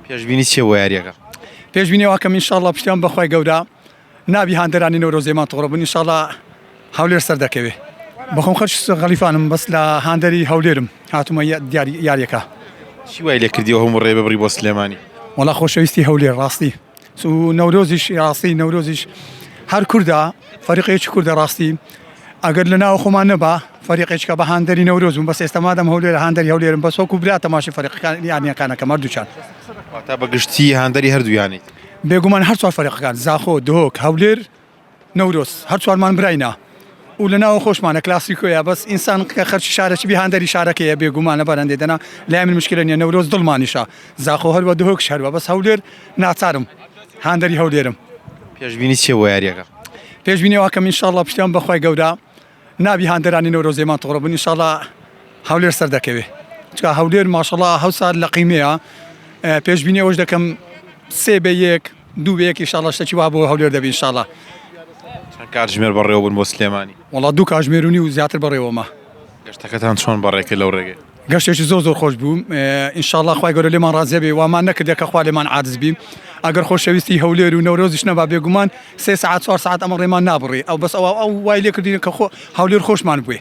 پێشبینی چێ بۆ یاریەکە؟ پێشبینیەوە کەم ئینشاءڵڵا پشتیان بەخوای گەورە نابی هاندەرانی نەورۆزێمان تۆڕە بن ئینشاءڵڵا هەولێر سەر دەکەوێ بەخۆم خەرج غەلیفانم بەس لە هاندەری هەولێرم هاتوومە یاریەکە. چی وای لێ کردیەوە هەموو ڕێ ببڕی بۆ سلێمانی؟ وەڵا خۆشەویستی هەولێر ڕاستی و نەورۆزیش ڕاستی نەورۆزیش هەر کووردا فەریقێکی کووردە ڕاستی ئەگەر لە ناو خۆمان نەبا فەریقێککە بە هاندەری نەورۆزم بەس ئێستا مادەم هەولێر هاندەری هەولێرم بەس وەکو برا تەماشی فەریقەکان یانیەکانەکە مەردووچان تا بەگشتی هاندەری هەردوویانی بێگومان هەر چوار فەریقەکان زاخۆ دهۆک هەولێر نەورۆز هەر چوارمان براینا و لە ناو خۆشمانە کلاسیکۆیە بەس ئینسان کە خەرچی شارەکی بی هاندەری شارەکەیە بێگومانە بەرەندێ دەنا لای من مشکلە نیە نەورۆز دڵمانیشە زاخۆ هەروە دهۆکش هەروە بەس هەولێر ناچارم هاندەری هەولێرم. پێشبینی چێ بۆ یاریەکە؟ پێشبینیەوە کەم ئینشاءڵڵا پشتیان بەخوای گەورە نابی هاندەرانی نەورۆزێمان تۆڕە بن ئینشاءڵڵا هەولێر سەر دەکەوێ چکە هەولێر ماشەڵڵا هەوت سال لە قیمەیە پێشبینی ئەوش دەکەم 3-1 2-1 ئینشاءڵڵا شتێکی وا بۆ هەولێر دەبێ ئینشاءڵڵا. چەند کاتژمێر بەڕێوە بوون بۆ سلێمانی؟ وەڵا 2 کاتژمێرونی و زیاتر بەڕێوەمە. گەشتەکەتان چۆن بەڕێکە لەو ڕێگەی؟ گەشتێکی زۆر خۆش بوو ئینشاءڵڵا خوای گەورە لێمان ڕازێ بێ وامان نەکردێ کە خوا لێمان عاجز بیم ئەگەر خۆشەویستی هەولێر و نەورۆزیش نەبا بێگومان 3 ساعت 4 ساعت ئەمە ڕێمان نابڕێ ئەو بەس ئەو وای لێ کردین کە هەولێر خۆشمان بووێ